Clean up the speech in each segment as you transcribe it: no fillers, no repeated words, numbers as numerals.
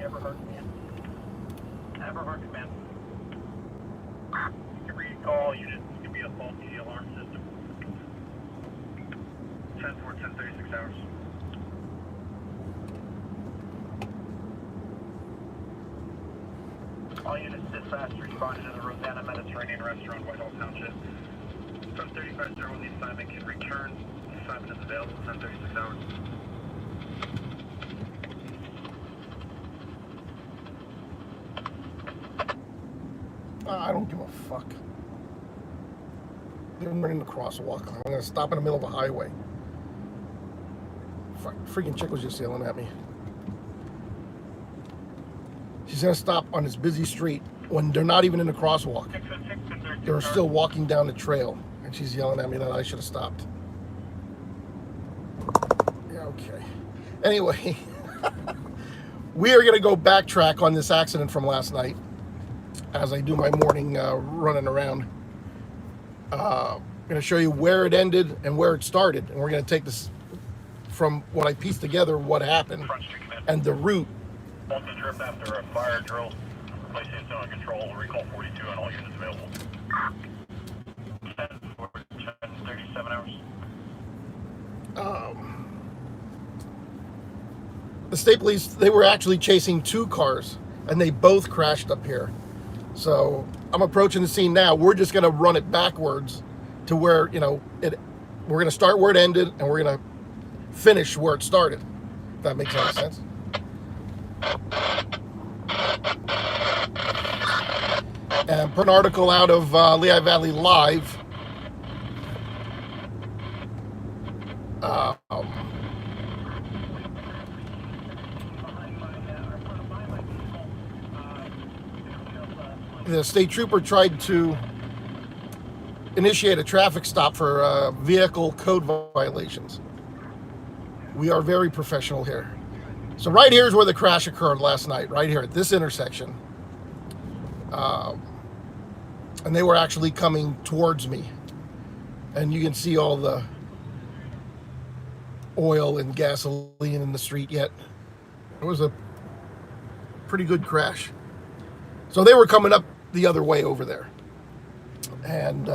Everhart command. You can read all units. It could be a faulty alarm system. 10-4, 10-36 hours. All units dispatched responded to the Rosanna Mediterranean Restaurant, Whitehall Township. From 35-0, the assignment can return. The assignment is available 10-36 hours. I don't give a fuck. They're running the crosswalk. I'm gonna stop in the middle of the highway. Freaking chick was just yelling at me. She's gonna stop on this busy street when they're not even in the crosswalk. They're still walking down the trail, and she's yelling at me that I should have stopped. Yeah, okay. Anyway, we are gonna go backtrack on this accident from last night as I do my morning running around. I'm gonna show you where it ended and where it started, and we're gonna take this from what I pieced together, what happened, and the route. Multi trip after a fire drill. Place incident on control. Recall 42 on all units available. 10-37 hours. The state police, they were actually chasing two cars, and they both crashed up here. So I'm approaching the scene now. We're just gonna run it backwards to where, you know, we're gonna start where it ended, and we're gonna finish where it started. If that makes any sense. And per an article out of Lehigh Valley Live, the state trooper tried to initiate a traffic stop for vehicle code violations. We are very professional here. So right here is where the crash occurred last night, right here at this intersection. And they were actually coming towards me. And you can see all the oil and gasoline in the street yet. It was a pretty good crash. So they were coming up the other way over there. And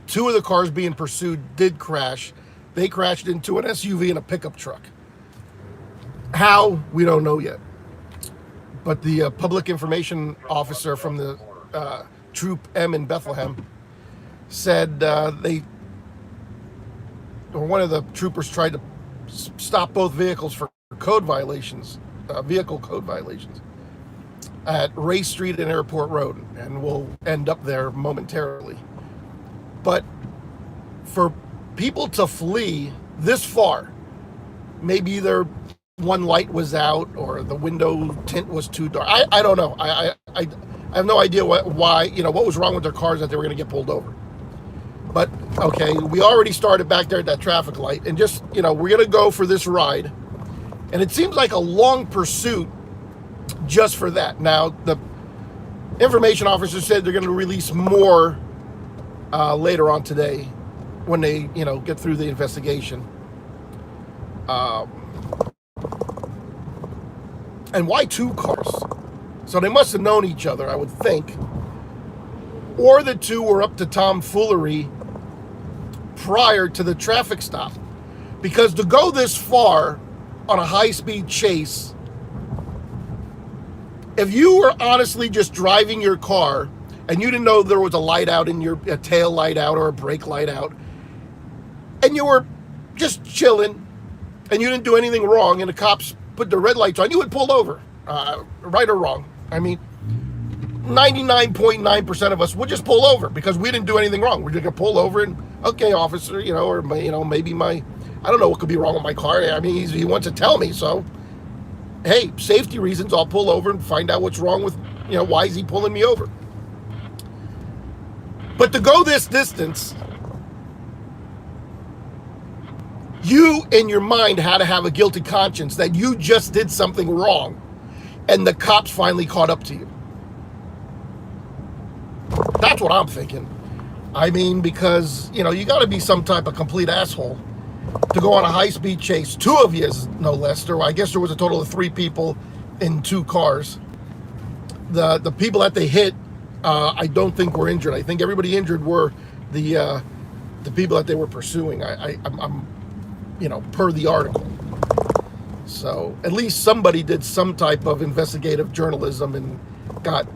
two of the cars being pursued did crash. They crashed into an SUV and a pickup truck. How? We don't know yet. But the public information officer from the Troop M in Bethlehem said one of the troopers tried to stop both vehicles for code violations, vehicle code violations, at Ray Street and Airport Road, and we'll end up there momentarily. But for people to flee this far, maybe either one light was out or the window tint was too dark. I don't know. I have no idea why, you know, what was wrong with their cars that they were going to get pulled over. But okay, we already started back there at that traffic light, and just, you know, we're going to go for this ride. And it seems like a long pursuit just for that. Now, the information officer said they're going to release more later on today when they, you know, get through the investigation. And why two cars? So they must have known each other, I would think. Or the two were up to tomfoolery prior to the traffic stop. Because to go this far on a high-speed chase, if you were honestly just driving your car and you didn't know there was a light out in your tail light out or a brake light out, and you were just chilling and you didn't do anything wrong and the cops put the red lights on, you would pull over, right or wrong. I mean, 99.9% of us would just pull over because we didn't do anything wrong. We're just gonna pull over and, okay, officer, you know, or, you know, maybe I don't know what could be wrong with my car. I mean, he wants to tell me, so hey, safety reasons, I'll pull over and find out what's wrong with, you know, why is he pulling me over? But to go this distance, you in your mind had to have a guilty conscience that you just did something wrong and the cops finally caught up to you. That's what I'm thinking. I mean, because, you know, you got to be some type of complete asshole to go on a high-speed chase. 2 of you, no less. I guess there was a total of 3 people in 2 cars. The people that they hit, I don't think were injured. I think everybody injured were the people that they were pursuing. I'm per the article. So at least somebody did some type of investigative journalism and got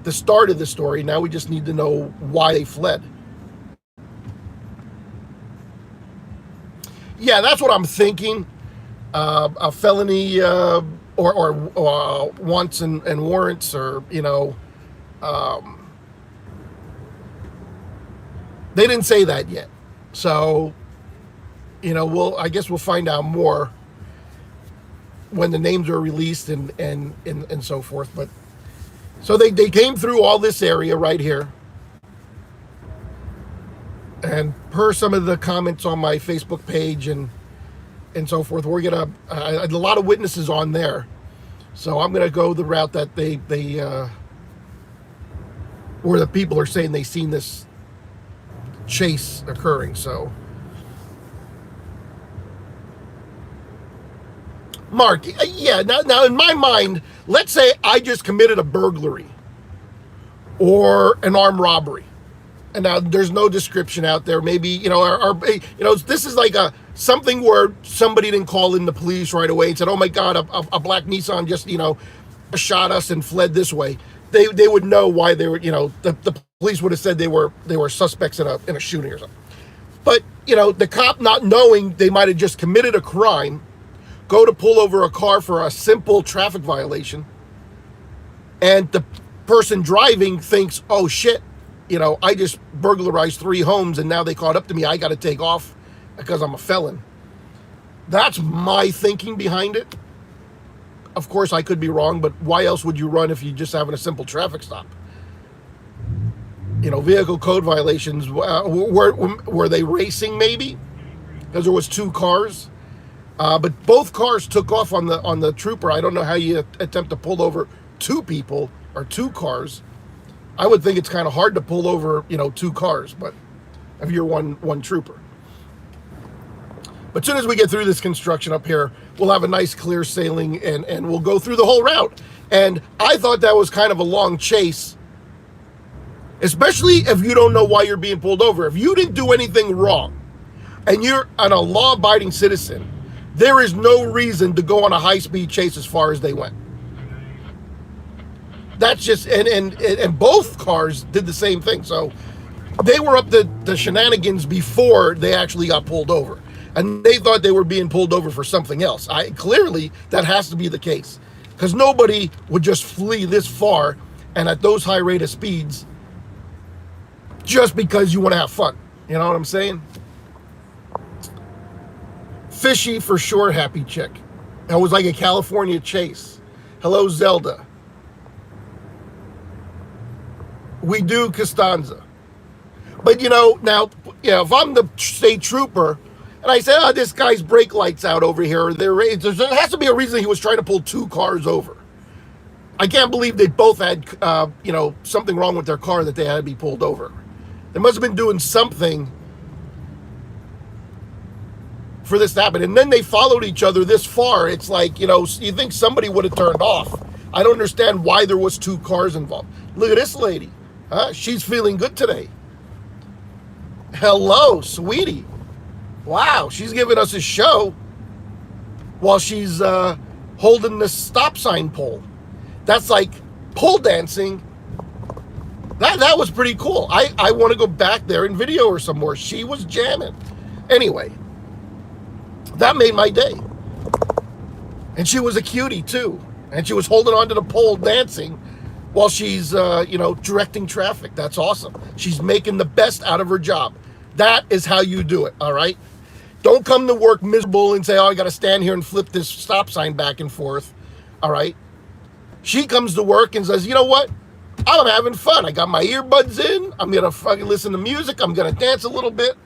the start of the story. Now we just need to know why they fled. Yeah, that's what I'm thinking. A felony or wants and warrants, or they didn't say that yet. So I guess we'll find out more when the names are released and so forth. But so they came through all this area right here. And per some of the comments on my Facebook page and so forth, we're gonna a lot of witnesses on there. So I'm gonna go the route that they where the people are saying they seen this chase occurring. So Mark, yeah, now in my mind, let's say I just committed a burglary or an armed robbery. And now there's no description out there. Maybe, this is like something where somebody didn't call in the police right away and said, oh my God, a black Nissan just, shot us and fled this way. They would know why they were, the police would have said they were suspects in a shooting or something. But, the cop not knowing they might have just committed a crime, go to pull over a car for a simple traffic violation, and the person driving thinks, oh shit, I just burglarized 3 homes and now they caught up to me. I got to take off because I'm a felon. That's my thinking behind it. Of course, I could be wrong, but why else would you run if you're just having a simple traffic stop? Vehicle code violations, were they racing maybe? Because there was 2 cars. But both cars took off on the trooper. I don't know how you attempt to pull over 2 people or 2 cars. I would think it's kind of hard to pull over, 2 cars, but if you're one trooper. But as soon as we get through this construction up here, we'll have a nice clear sailing and we'll go through the whole route. And I thought that was kind of a long chase, especially if you don't know why you're being pulled over. If you didn't do anything wrong and you're a law-abiding citizen, there is no reason to go on a high-speed chase as far as they went. That's just, and both cars did the same thing. So they were up to the shenanigans before they actually got pulled over. And they thought they were being pulled over for something else. Clearly, that has to be the case. Because nobody would just flee this far and at those high rate of speeds just because you want to have fun. You know what I'm saying? Fishy for sure, Happy Chick. It was like a California chase. Hello, Zelda. We do Costanza. But, now, if I'm the state trooper and I say, this guy's brake light's out over here, there has to be a reason he was trying to pull 2 cars over. I can't believe they both had, something wrong with their car that they had to be pulled over. They must have been doing something for this to happen. And then they followed each other this far. It's like, you think somebody would have turned off. I don't understand why there was 2 cars involved. Look at this lady. She's feeling good today. Hello, sweetie. Wow, she's giving us a show while she's holding the stop sign pole. That's like pole dancing. That was pretty cool. I want to go back there and video her some more. She was jamming. Anyway, that made my day. And she was a cutie too. And she was holding onto the pole dancing while she's, directing traffic. That's awesome. She's making the best out of her job. That is how you do it, all right? Don't come to work miserable and say, I got to stand here and flip this stop sign back and forth, all right? She comes to work and says, you know what? I'm having fun. I got my earbuds in. I'm going to fucking listen to music. I'm going to dance a little bit.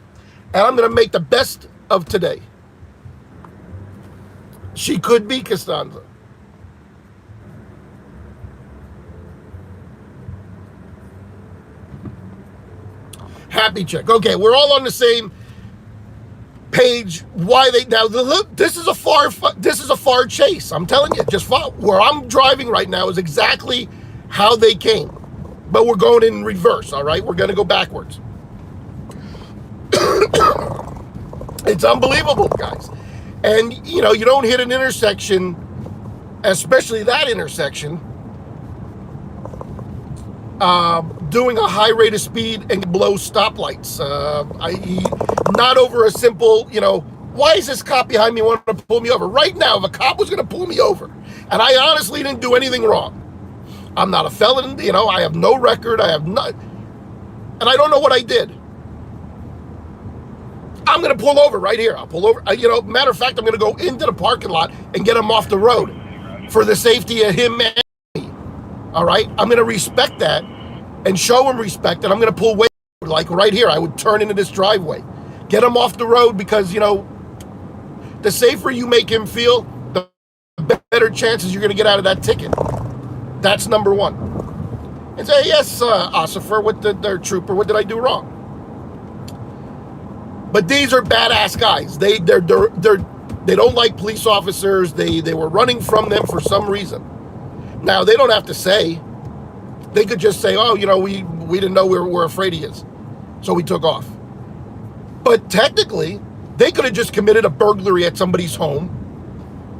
And I'm going to make the best of today. She could be Costanza. Happy Chick. Okay, we're all on the same page why they now look. This is a far chase. I'm telling you, just where I'm driving right now is exactly how they came, but we're going in reverse. All right, we're going to go backwards. It's unbelievable, guys. And you know, you don't hit an intersection, especially that intersection, doing a high rate of speed and blow stoplights, i.e. not over a simple, you know, why is this cop behind me wanting to pull me over? Right now, if a cop was going to pull me over, and I honestly didn't do anything wrong, I'm not a felon, you know, I have no record, I have not, and I don't know what I did. I'm going to pull over right here. I'll pull over. You know, matter of fact, I'm going to go into the parking lot and get him off the road for the safety of him and me. All right? I'm going to respect that and show him respect, and I'm going to pull way, like right here. I would turn into this driveway. Get him off the road because, you know, the safer you make him feel, the better chances you're going to get out of that ticket. That's number one. And say, yes, officer, their trooper, what did I do wrong? But these are badass guys. They don't like police officers. They were running from them for some reason. Now they don't have to say. They could just say, "Oh, you know, we didn't know we're afraid he is, so we took off." But technically, they could have just committed a burglary at somebody's home,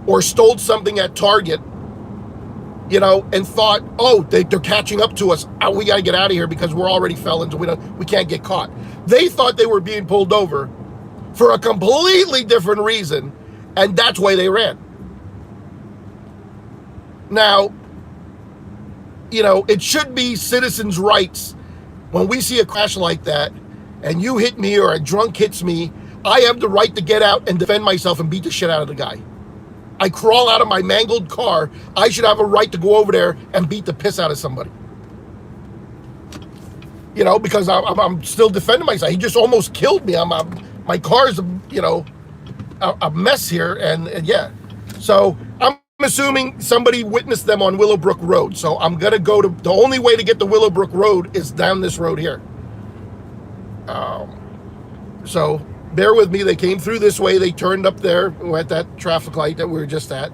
or stole something at Target, you know, and thought, "Oh, they're catching up to us. We got to get out of here because we're already felons. We can't get caught." They thought they were being pulled over for a completely different reason, and that's why they ran. Now, you know, it should be citizens' rights. When we see a crash like that, and you hit me or a drunk hits me, I have the right to get out and defend myself and beat the shit out of the guy. I crawl out of my mangled car. I should have a right to go over there and beat the piss out of somebody. You know, because I'm still defending myself. He just almost killed me. My car's, you know, a mess here, and yeah. So I'm assuming somebody witnessed them on Willowbrook Road. So I'm gonna go to the only way to get to Willowbrook Road is down this road here. So bear with me. They came through this way. They turned up there at that traffic light that we were just at.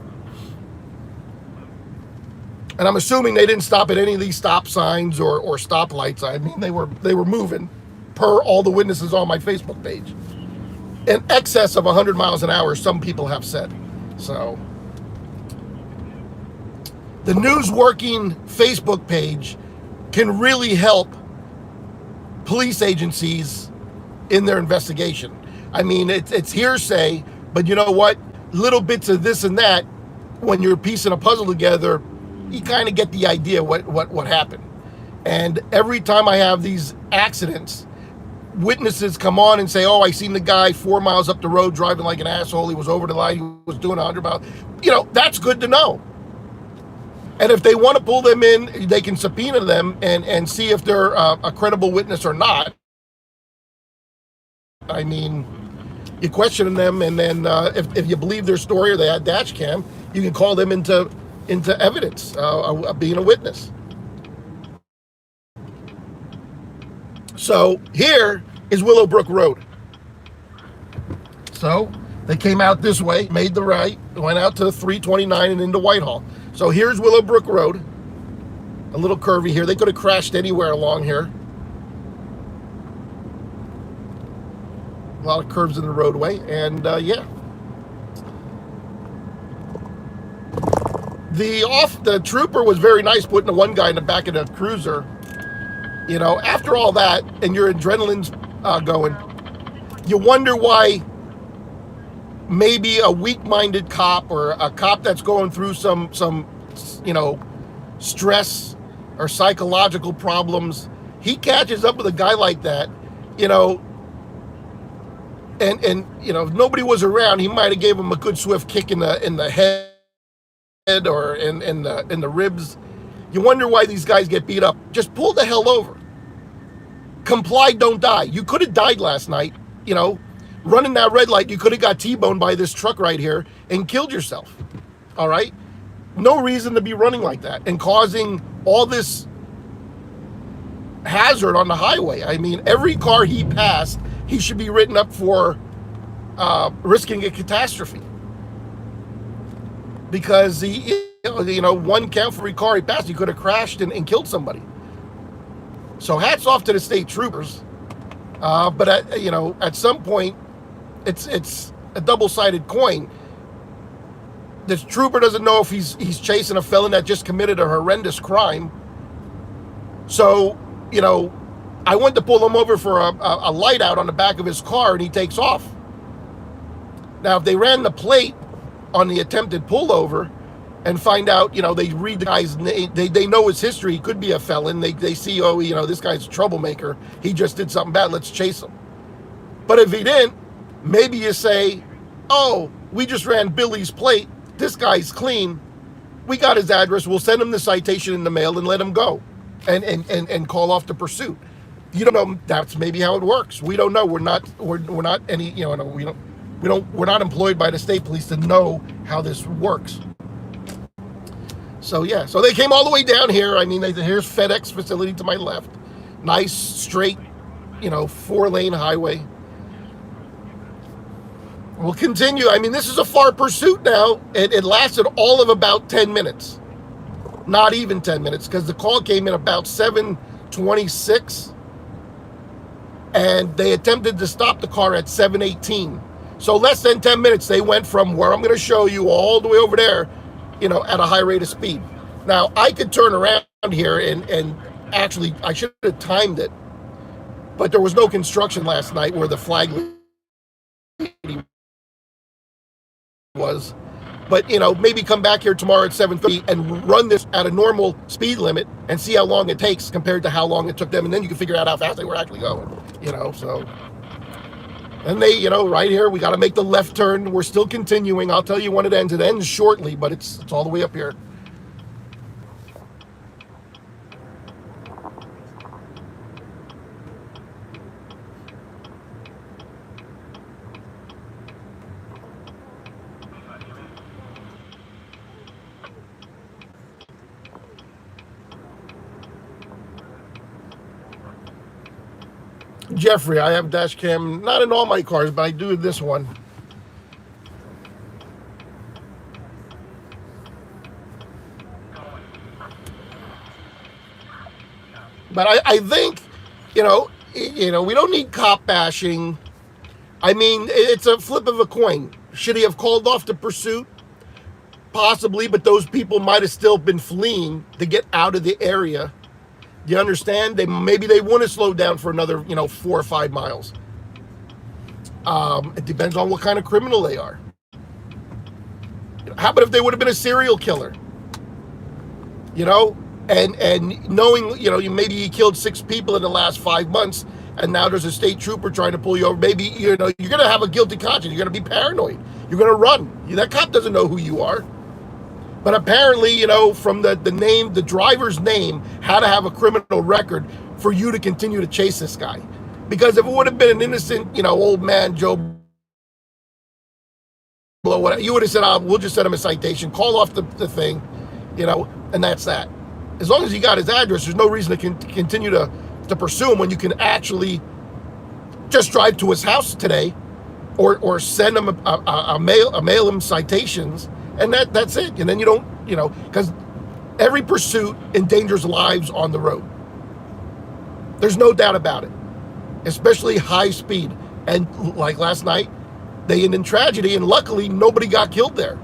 And I'm assuming they didn't stop at any of these stop signs or stoplights. I mean, they were moving, per all the witnesses on my Facebook page, in excess of 100 miles an hour, some people have said. So the News Working Facebook page can really help police agencies in their investigation. I mean, it's hearsay, but you know what? Little bits of this and that, when you're piecing a puzzle together, you kind of get the idea what happened. And every time I have these accidents, witnesses come on and say, "Oh, I seen the guy 4 miles up the road driving like an asshole. He was over the line. He was doing 100 miles." You know, that's good to know. And if they want to pull them in, they can subpoena them and see if they're a credible witness or not. I mean, you question them, and then if you believe their story or they had dash cam, you can call them into evidence, being a witness. So here is Willowbrook Road. So they came out this way, made the right, went out to 329 and into Whitehall. So here's Willowbrook Road, a little curvy here. They could have crashed anywhere along here. A lot of curves in the roadway, and yeah. The trooper was very nice, putting the one guy in the back of the cruiser. You know, after all that, and your adrenaline's going, you wonder why maybe a weak-minded cop or a cop that's going through some you know, stress or psychological problems, he catches up with a guy like that, you know, and you know, if nobody was around, he might have gave him a good swift kick in the head or in the ribs. You wonder why these guys get beat up. Just pull the hell over. Comply, don't die. You could have died last night, you know, running that red light. You could have got T-boned by this truck right here and killed yourself. All right? No reason to be running like that and causing all this hazard on the highway. I mean, every car he passed, he should be written up for risking a catastrophe because one count for every car he passed, he could have crashed and killed somebody. So hats off to the state troopers. But at some point, it's a double-sided coin. This trooper doesn't know if he's chasing a felon that just committed a horrendous crime. So, I went to pull him over for a light out on the back of his car, and he takes off. Now, if they ran the plate on the attempted pullover and find out, they read the guy's name, they know his history, he could be a felon, they see, this guy's a troublemaker, he just did something bad, let's chase him. But if he didn't, maybe you say, oh, we just ran Billy's plate, this guy's clean, we got his address, we'll send him the citation in the mail and let him go and call off the pursuit. You don't know, that's maybe how it works. We don't know. We're not any, we're not employed by the state police to know how this works. So yeah, so they came all the way down here. I mean, here's FedEx facility to my left. Nice, straight, 4-lane highway. We'll continue. I mean, this is a far pursuit now. It lasted all of about 10 minutes. Not even 10 minutes, because the call came in about 7:26. And they attempted to stop the car at 7:18. So less than 10 minutes, they went from where I'm going to show you all the way over there, at a high rate of speed. Now, I could turn around here and actually, I should have timed it. But there was no construction last night where the flag lady was. But, maybe come back here tomorrow at 7:30 and run this at a normal speed limit and see how long it takes compared to how long it took them. And then you can figure out how fast they were actually going, so. And they, right here, we got to make the left turn. We're still continuing. I'll tell you when it ends. It ends shortly, but it's all the way up here. Jeffrey, I have dash cam, not in all my cars, but I do in this one. But I think, we don't need cop bashing. I mean, it's a flip of a coin. Should he have called off the pursuit? Possibly, but those people might have still been fleeing to get out of the area. You understand? Maybe they want to slow down for another, 4 or 5 miles. It depends on what kind of criminal they are. How about if they would have been a serial killer? And knowing, maybe he killed 6 people in the last 5 months, and now there's a state trooper trying to pull you over. Maybe, you're going to have a guilty conscience. You're going to be paranoid. You're going to run. That cop doesn't know who you are. But apparently, from the name, the driver's name, had to have a criminal record for you to continue to chase this guy. Because if it would have been an innocent, old man, Joe Blow, whatever, you would have said, we'll just send him a citation, call off the thing, and that's that. As long as he got his address, there's no reason to continue to pursue him when you can actually just drive to his house today or send him mail him citations. And that's it. And then you don't, because every pursuit endangers lives on the road. There's no doubt about it, especially high speed. And like last night, they ended in tragedy, and luckily nobody got killed there.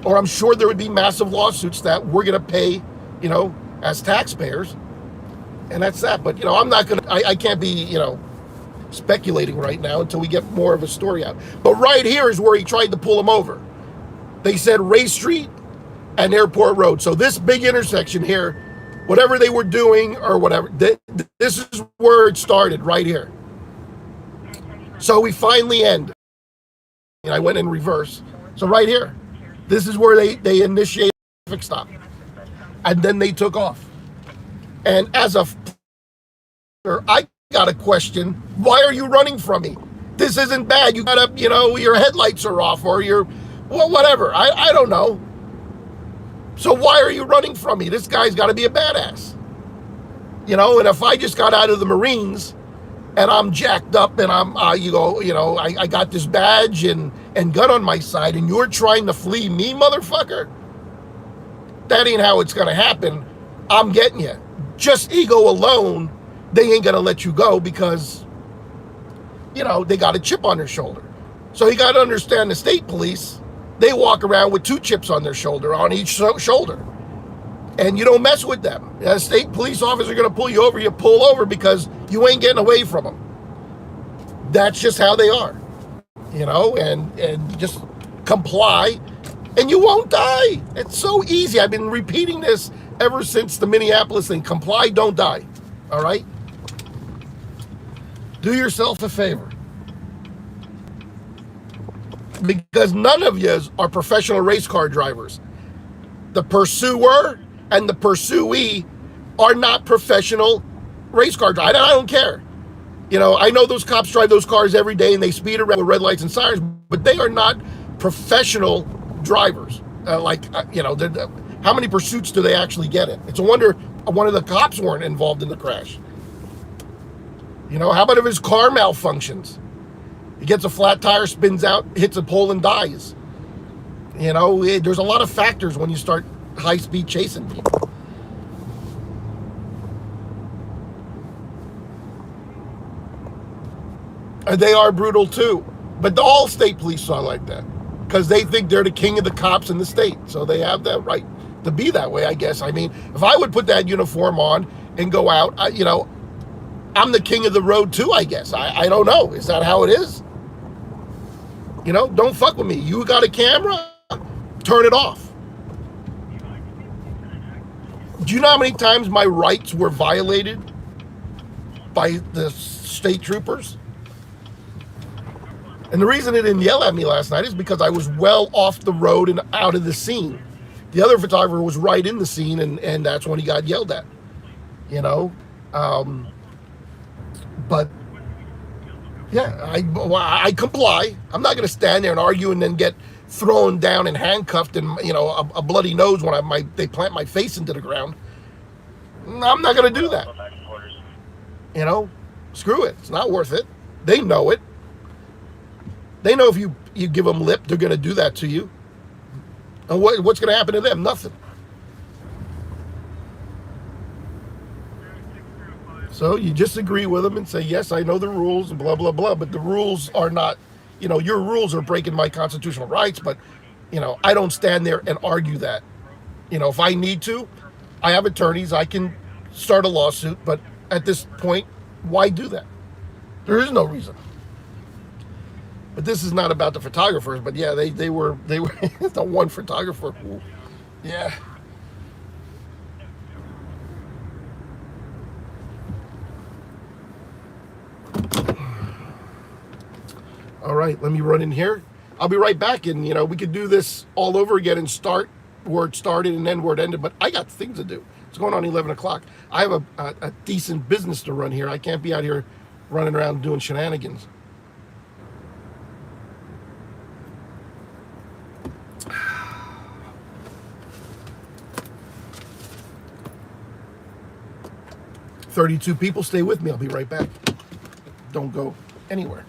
Or I'm sure there would be massive lawsuits that we're going to pay, as taxpayers. And that's that. But, I'm not going to, I can't be, speculating right now until we get more of a story out. But right here is where he tried to pull him over. They said Ray Street and Airport Road. So this big intersection here, whatever they were doing or whatever, this is where it started, right here. So we finally end. And I went in reverse. So right here, this is where they initiated a traffic stop. And then they took off. And as I got a question, why are you running from me? This isn't bad. You got your headlights are off or whatever. I don't know. So why are you running from me? This guy's got to be a badass. And if I just got out of the Marines and I'm jacked up, and I got this badge and gun on my side, and you're trying to flee me, motherfucker. That ain't how it's gonna happen. I'm getting you. Just ego alone, they ain't gonna let you go because, they got a chip on their shoulder. So you got to understand the state police, they walk around with 2 chips on their shoulder, on each shoulder. And you don't mess with them. A state police officer going to pull you over, you pull over because you ain't getting away from them. That's just how they are, and just comply and you won't die. It's so easy. I've been repeating this ever since the Minneapolis thing. Comply, don't die. All right? Do yourself a favor. Because none of you are professional race car drivers. The pursuer and the pursuee are not professional race car drivers. I don't care. I know those cops drive those cars every day and they speed around with red lights and sirens, but they are not professional drivers. How many pursuits do they actually get in? It's a wonder one of the cops weren't involved in the crash. How about if his car malfunctions? He gets a flat tire, spins out, hits a pole, and dies. There's a lot of factors when you start high-speed chasing people. And they are brutal too. But all state police are like that because they think they're the king of the cops in the state. So they have that right to be that way, I guess. I mean, if I would put that uniform on and go out, I'm the king of the road too, I guess. I don't know. Is that how it is? Don't fuck with me. You got a camera? Turn it off. Do you know how many times my rights were violated by the state troopers? And the reason they didn't yell at me last night is because I was well off the road and out of the scene. The other photographer was right in the scene, and that's when he got yelled at. But yeah, I comply. I'm not going to stand there and argue and then get thrown down and handcuffed and a bloody nose when they plant my face into the ground. I'm not going to do that. Screw it. It's not worth it. They know it. They know if you give them lip, they're going to do that to you. And what's going to happen to them? Nothing. So you just agree with them and say, yes, I know the rules and blah, blah, blah. But the rules are not, your rules are breaking my constitutional rights. But, I don't stand there and argue that. If I need to, I have attorneys. I can start a lawsuit. But at this point, why do that? There is no reason. But this is not about the photographers. But yeah, they were the one photographer who, yeah. All right, let me run in here. I'll be right back, and we could do this all over again and start where it started and end where it ended. But I got things to do. It's going on 11 o'clock. I have a decent business to run here. I can't be out here running around doing shenanigans. "32 people, stay with me. I'll be right back. Don't go anywhere."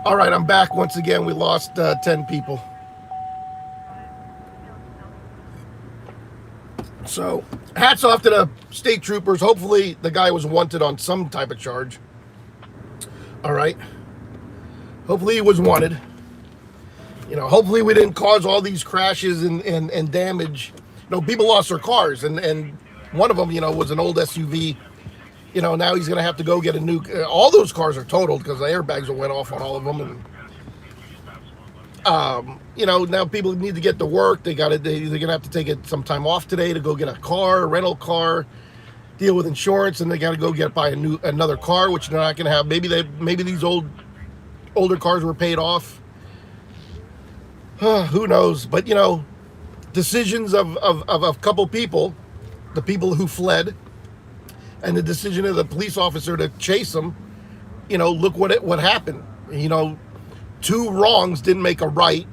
All right, I'm back once again. We lost 10 people. So, hats off to the state troopers. Hopefully, the guy was wanted on some type of charge. All right. Hopefully, he was wanted. Hopefully, we didn't cause all these crashes and damage. People lost their cars, and one of them, was an old SUV. Now he's going to have to go get a new... all those cars are totaled because the airbags went off on all of them. And, now people need to get to work. They're going to have to take some time off today to go get a rental car, deal with insurance, and they got to go buy another car, which they're not going to have. Maybe these older cars were paid off. Who knows? But, decisions of a couple people, the people who fled, and the decision of the police officer to chase them, look what happened. Two wrongs didn't make a right.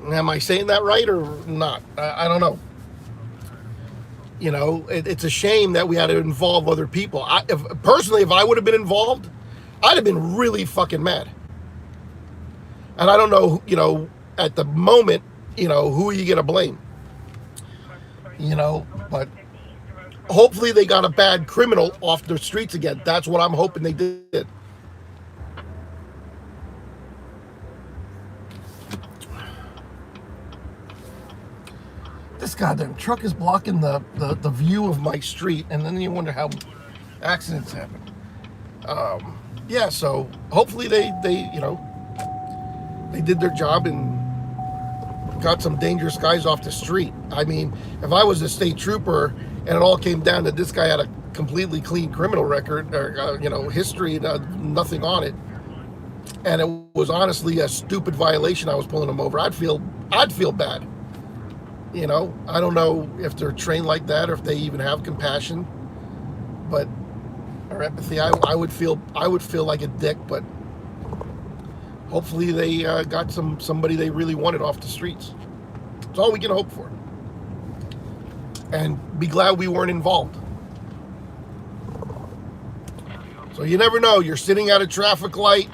Am I saying that right or not? I don't know. It's a shame that we had to involve other people. If I would have been involved, I'd have been really fucking mad. And I don't know, at the moment, who are you going to blame? But hopefully they got a bad criminal off the streets again. That's what I'm hoping they did. This goddamn truck is blocking the view of my street, and then you wonder how accidents happen. Yeah, so hopefully they did their job and got some dangerous guys off the street. I mean, if I was a state trooper and it all came down that this guy had a completely clean criminal record or history, nothing on it, and it was honestly a stupid violation, I was pulling him over, I'd feel bad. I don't know if they're trained like that or if they even have compassion, or empathy. I would feel like a dick, but hopefully they got somebody they really wanted off the streets. That's all we can hope for. And be glad we weren't involved. So you never know. You're sitting at a traffic light,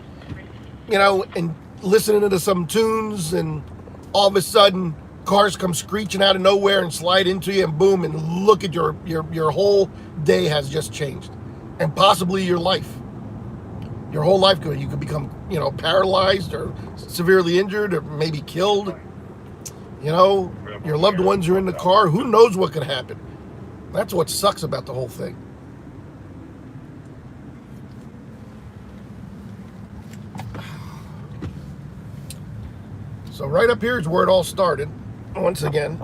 and listening to some tunes, and all of a sudden cars come screeching out of nowhere and slide into you, and boom, and look at your whole day has just changed, and possibly your life. Your whole life you could become, paralyzed or severely injured or maybe killed. Your loved ones are in the car. Who knows what could happen? That's what sucks about the whole thing. So right up here is where it all started, once again.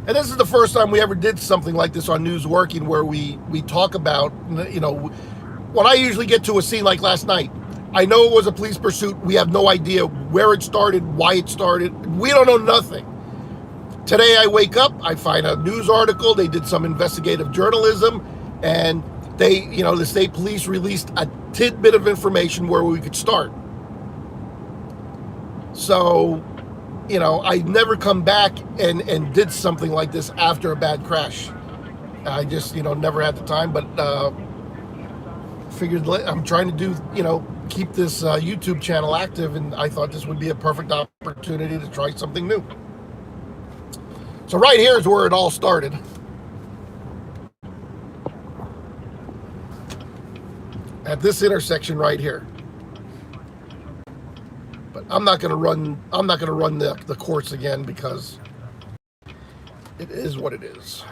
And this is the first time we ever did something like this on News Working, where we talk about, when I usually get to a scene like last night, I know it was a police pursuit. We have no idea where it started, why it started. We don't know nothing. Today I wake up, I find a news article, they did some investigative journalism, and the state police released a tidbit of information where we could start. So, I never come back and did something like this after a bad crash. I just, never had the time, but figured I'm trying to do, keep this YouTube channel active, and I thought this would be a perfect opportunity to try something new. So right here is where it all started. At this intersection right here. But I'm not going to run the course again, because it is what it is.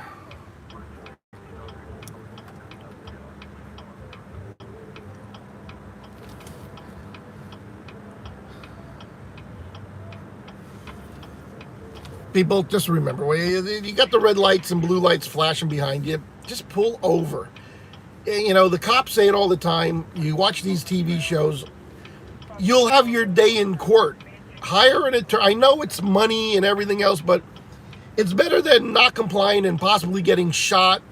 People, just remember, you got the red lights and blue lights flashing behind you, just pull over. The cops say it all the time. You watch these TV shows, you'll have your day in court. Hire an attorney. I know it's money and everything else, but it's better than not complying and possibly getting shot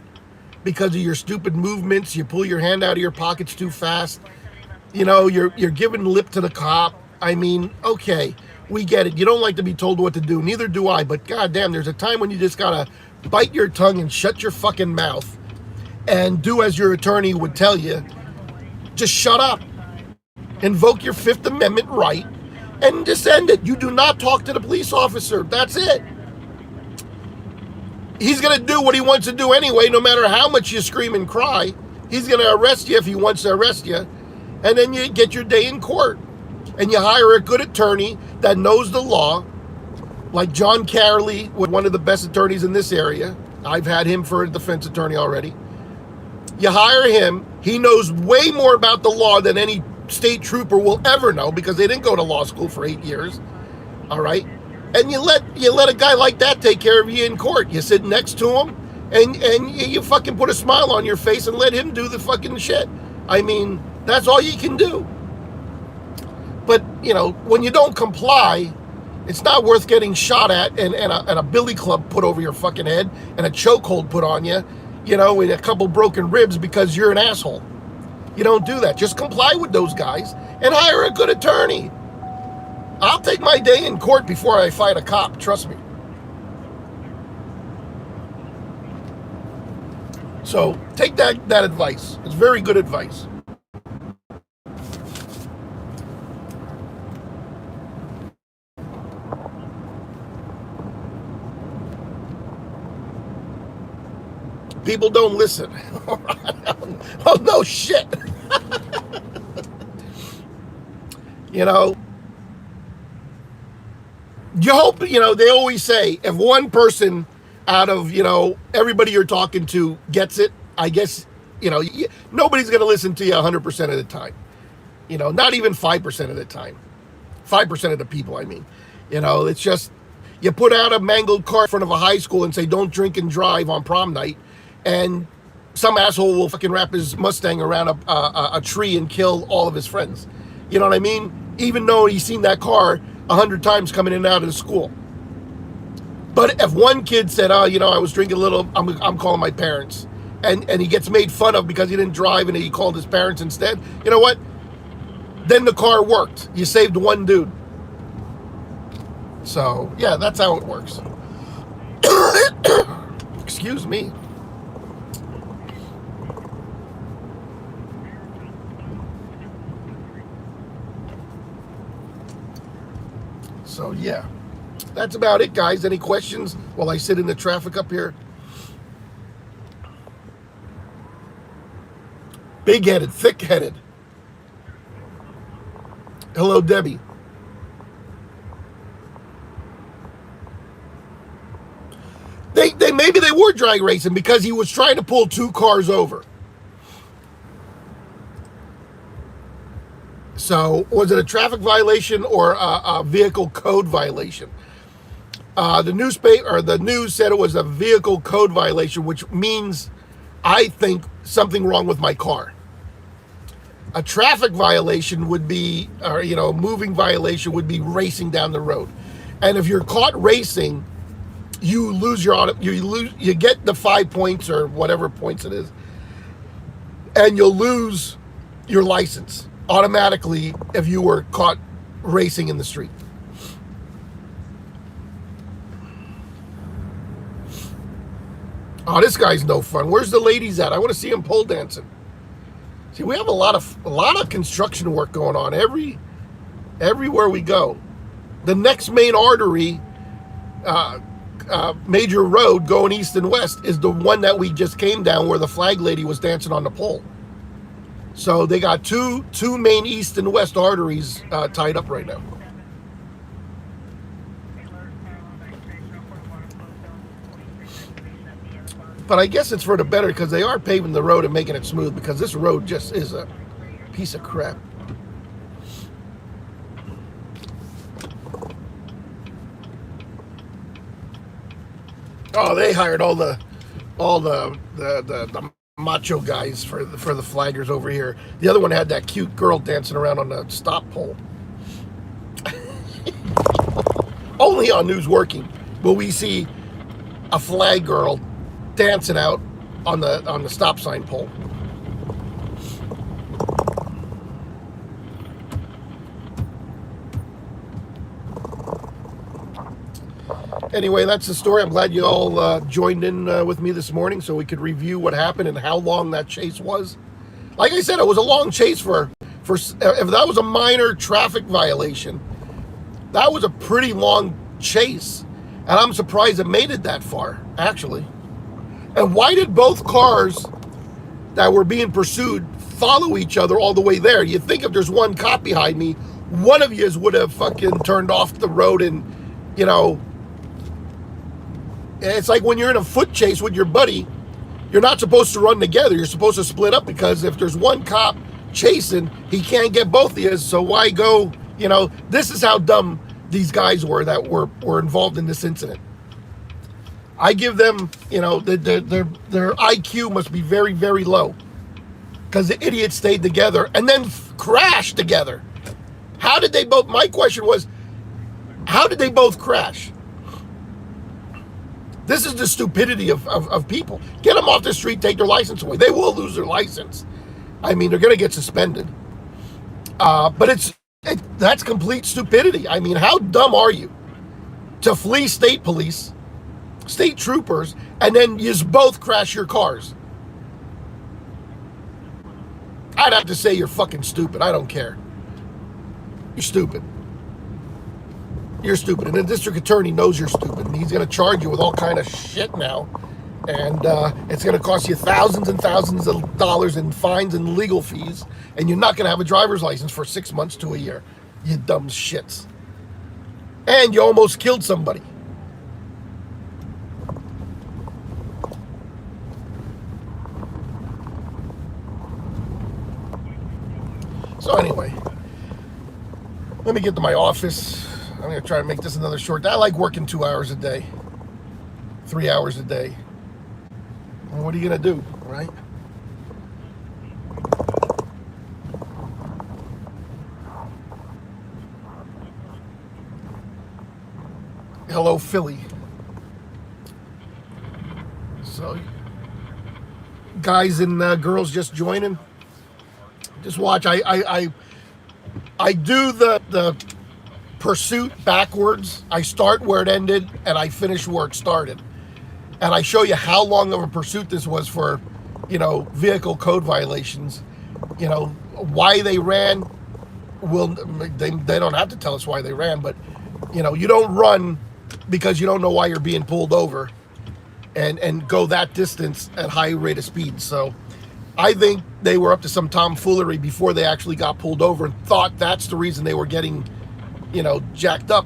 because of your stupid movements. You pull your hand out of your pockets too fast. You're giving lip to the cop. I mean, okay, we get it. You don't like to be told what to do. Neither do I. But goddamn, there's a time when you just gotta bite your tongue and shut your fucking mouth and do as your attorney would tell you. Just shut up. Invoke your Fifth Amendment right and just end it. You do not talk to the police officer. That's it. He's going to do what he wants to do anyway, no matter how much you scream and cry. He's going to arrest you if he wants to arrest you. And then you get your day in court. And you hire a good attorney that knows the law, like John Carley, one of the best attorneys in this area. I've had him for a defense attorney already. You hire him. He knows way more about the law than any state trooper will ever know, because they didn't go to law school for 8 years. All right? And you let a guy like that take care of you in court. You sit next to him and you fucking put a smile on your face and let him do the fucking shit. I mean, that's all you can do. But, you know, when you don't comply, it's not worth getting shot at and a billy club put over your fucking head and a chokehold put on you, you know, with a couple broken ribs because you're an asshole. You don't do that. Just comply with those guys and hire a good attorney. I'll take my day in court before I fight a cop. Trust me. So take that advice. It's very good advice. People don't listen. Oh, no shit. You know, you hope, you know, they always say if one person out of, you know, everybody you're talking to gets it, I guess, you know, nobody's going to listen to you 100% of the time. You know, not even 5% of the time. 5% of the people, I mean. You know, it's just, you put out a mangled car in front of a high school and say, don't drink and drive on prom night. And some asshole will fucking wrap his Mustang around a tree and kill all of his friends. You know what I mean? Even though he's seen that car 100 times coming in and out of the school. But if one kid said, oh, you know, I was drinking a little, I'm calling my parents. And he gets made fun of because he didn't drive and he called his parents instead. You know what? Then the car worked. You saved one dude. So, yeah, that's how it works. Excuse me. So, yeah, that's about it, guys. Any questions while I sit in the traffic up here? Big-headed, thick-headed. Hello, Debbie. Maybe they were drag racing because he was trying to pull two cars over. So, was it a traffic violation or a vehicle code violation? The newspaper or the news said it was a vehicle code violation, which means I think something wrong with my car. A traffic violation would be, or you know, moving violation would be racing down the road. And if you're caught racing, you lose you get the 5 points or whatever points it is, and you'll lose your license automatically if you were caught racing in the street. Oh, this guy's no fun. Where's the ladies at? I want to see him pole dancing. See, we have a lot of construction work going on everywhere we go. The next main artery, major road going east and west, is the one that we just came down where the flag lady was dancing on the pole. So they got two main east and west arteries tied up right now. But I guess it's for the better because they are paving the road and making it smooth, because this road just is a piece of crap. Oh, they hired all the macho guys for the flaggers over here. The other one had that cute girl dancing around on the stop pole. Only on News Working will we see a flag girl dancing out on the stop sign pole. Anyway, that's the story. I'm glad you all joined in with me this morning so we could review what happened and how long that chase was. Like I said, it was a long chase for if that was a minor traffic violation, that was a pretty long chase. And I'm surprised it made it that far, actually. And why did both cars that were being pursued follow each other all the way there? You'd think if there's one cop behind me, one of you would have fucking turned off the road and, you know, it's like when you're in a foot chase with your buddy, you're not supposed to run together. You're supposed to split up, because if there's one cop chasing, he can't get both of you. So why go, you know, this is how dumb these guys were that were involved in this incident. I give them, you know, their IQ must be very, very low, because the idiots stayed together and then crashed together. How did they both, my question was, how did they both crash? This is the stupidity of people. Get them off the street, take their license away. They will lose their license. I mean, they're going to get suspended. But that's complete stupidity. I mean, how dumb are you to flee state police, state troopers, and then you both crash your cars? I'd have to say you're fucking stupid. I don't care. You're stupid. You're stupid. And the district attorney knows you're stupid. And he's going to charge you with all kind of shit now. And it's going to cost you thousands and thousands of dollars in fines and legal fees. And you're not going to have a driver's license for 6 months to a year. You dumb shits. And you almost killed somebody. So anyway, let me get to my office. I'm going to try to make this another short day. I like working 2 hours a day, 3 hours a day. And what are you going to do, right? Hello, Philly. So, guys and girls just joining, just watch. I do the pursuit backwards. I start where it ended and I finish where it started. And I show you how long of a pursuit this was for, you know, vehicle code violations. You know, why they ran. They don't have to tell us why they ran, but, you know, you don't run because you don't know why you're being pulled over and go that distance at high rate of speed. So I think they were up to some tomfoolery before they actually got pulled over and thought that's the reason they were getting, you know, jacked up,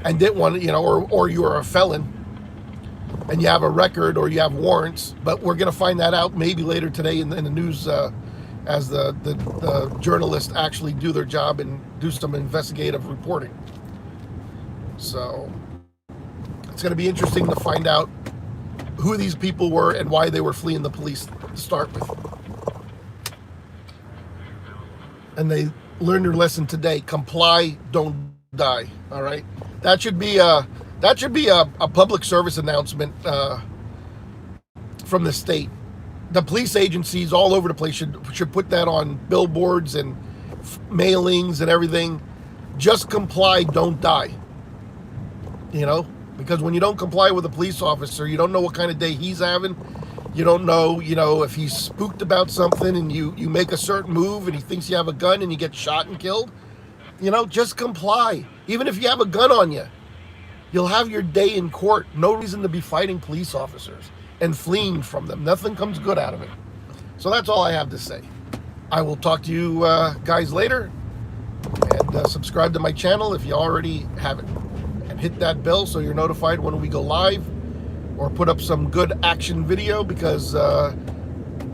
and didn't want to, you know, or you are a felon and you have a record or you have warrants. But we're going to find that out maybe later today in the news as the journalists actually do their job and do some investigative reporting. So it's going to be interesting to find out who these people were and why they were fleeing the police to start with. And they learned their lesson today. Comply, don't die. All right. That should be a public service announcement from the state. The police agencies all over the place should put that on billboards and mailings and everything. Just comply, don't die. You know, because when you don't comply with a police officer, you don't know what kind of day he's having. You don't know, you know, if he's spooked about something and you make a certain move and he thinks you have a gun and you get shot and killed. You know, just comply. Even if you have a gun on you, you'll have your day in court. No reason to be fighting police officers and fleeing from them. Nothing comes good out of it. So that's all I have to say. I will talk to you guys later. And subscribe to my channel if you already haven't. And hit that bell so you're notified when we go live or put up some good action video, because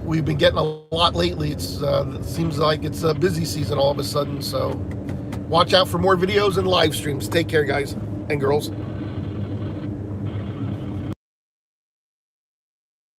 we've been getting a lot lately. It seems like it's a busy season all of a sudden. So watch out for more videos and live streams. Take care, guys and girls.